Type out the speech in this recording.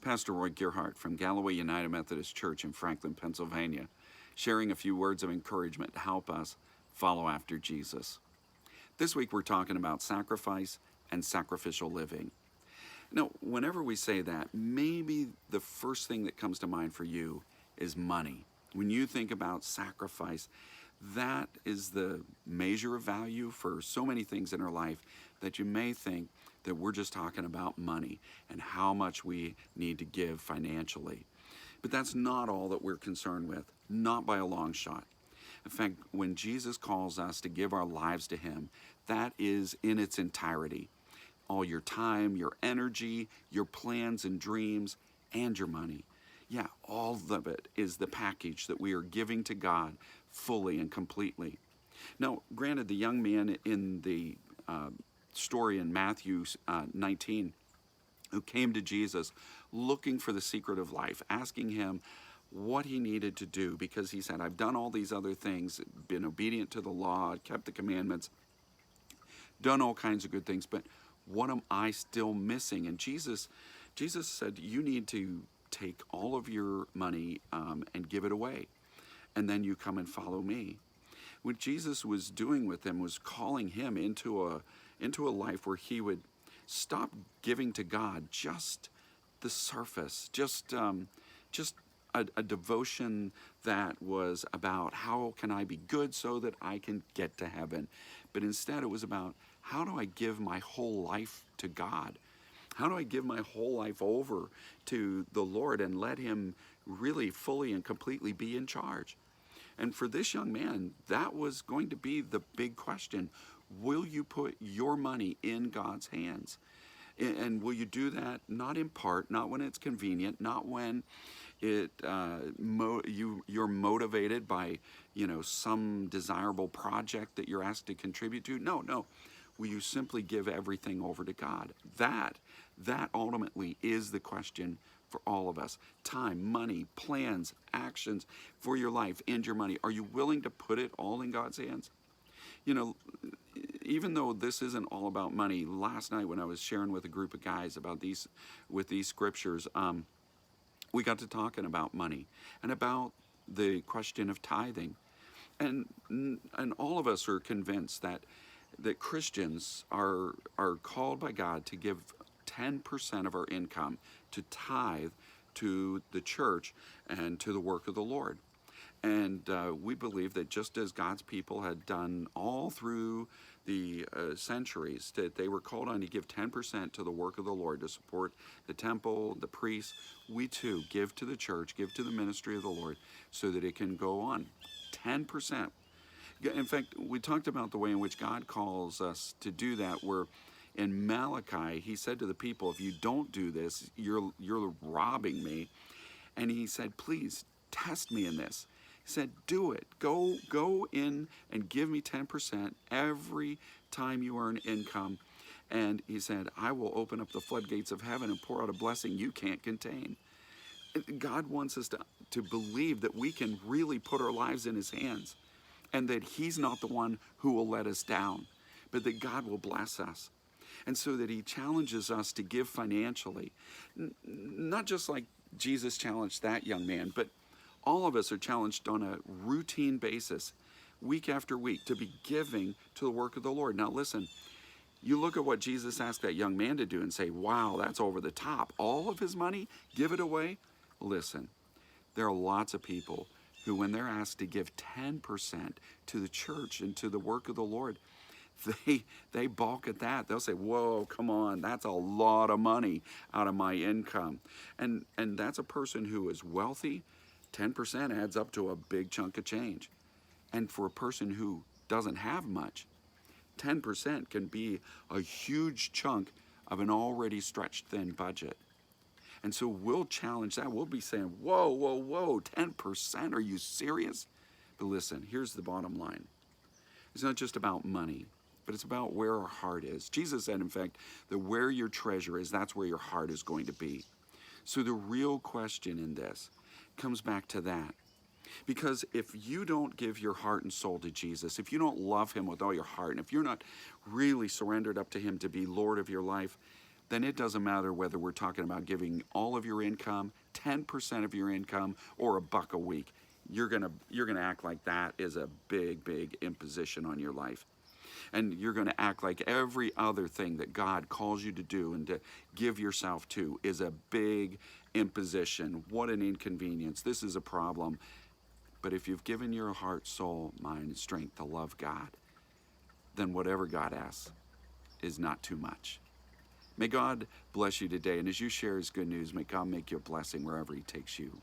Pastor Roy Gearhart from Galloway United Methodist Church in Franklin, Pennsylvania, sharing a few words of encouragement to help us follow after Jesus. This week we're talking about sacrifice and sacrificial living. Now, whenever we say that, maybe the first thing that comes to mind for you is money. When you think about sacrifice, that is the measure of value for so many things in our life that you may think that we're just talking about money and how much we need to give financially. But that's not all that we're concerned with, not by a long shot. In fact, when Jesus calls us to give our lives to Him, that is in its entirety. All your time, your energy, your plans and dreams, and your money. Yeah, all of it is the package that we are giving to God fully and completely. Now, granted, the young man in the story in Matthew 19 who came to Jesus looking for the secret of life, asking Him what he needed to do because he said, I've done all these other things, been obedient to the law, kept the commandments, done all kinds of good things, but what am I still missing? And Jesus said, you need to take all of your money and give it away, and then you come and follow me. What Jesus was doing with them was calling him into a life where he would stop giving to God just the surface, just a devotion that was about how can I be good so that I can get to heaven. But instead it was about how do I give my whole life to God? How do I give my whole life over to the Lord and let Him really fully and completely be in charge? And for this young man, that was going to be the big question. Will you put your money in God's hands? And will you do that not in part, not when it's convenient, not when you're motivated by some desirable project that you're asked to contribute to? No. Will you simply give everything over to God? That ultimately is the question for all of us. Time, money, plans, actions for your life and your money. Are you willing to put it all in God's hands? Even though this isn't all about money, last night when I was sharing with a group of guys about these scriptures, we got to talking about money and about the question of tithing. And all of us are convinced that Christians are called by God to give 10% of our income to tithe to the church and to the work of the Lord. And we believe that just as God's people had done all through the centuries, that they were called on to give 10% to the work of the Lord to support the temple, the priests, we too give to the church, give to the ministry of the Lord so that it can go on. 10%. In fact, we talked about the way in which God calls us to do that, where in Malachi, He said to the people, if you don't do this, you're robbing me. And He said, please test me in this. He said, do it. Go in and give me 10% every time you earn income. And He said, I will open up the floodgates of heaven and pour out a blessing you can't contain. God wants us to believe that we can really put our lives in His hands and that He's not the one who will let us down, but that God will bless us. And so that He challenges us to give financially, not just like Jesus challenged that young man, but all of us are challenged on a routine basis, week after week, to be giving to the work of the Lord. Now listen, you look at what Jesus asked that young man to do and say, wow, that's over the top. All of his money, give it away? Listen, there are lots of people who, when they're asked to give 10% to the church and to the work of the Lord, they balk at that. They'll say, whoa, come on, that's a lot of money out of my income. And that's a person who is wealthy. 10% adds up to a big chunk of change. And for a person who doesn't have much, 10% can be a huge chunk of an already stretched thin budget. And so we'll challenge that. We'll be saying, whoa, 10%? Are you serious? But listen, here's the bottom line. It's not just about money, but it's about where our heart is. Jesus said, in fact, that where your treasure is, that's where your heart is going to be. So the real question in this comes back to that. Because if you don't give your heart and soul to Jesus, if you don't love Him with all your heart, and if you're not really surrendered up to Him to be Lord of your life, then it doesn't matter whether we're talking about giving all of your income, 10% of your income, or $1 a week. You're gonna act like that is a big imposition on your life. And you're going to act like every other thing that God calls you to do and to give yourself to is a big imposition. What an inconvenience. This is a problem. But if you've given your heart, soul, mind, and strength to love God, then whatever God asks is not too much. May God bless you today. And as you share his good news, may God make you a blessing wherever he takes you.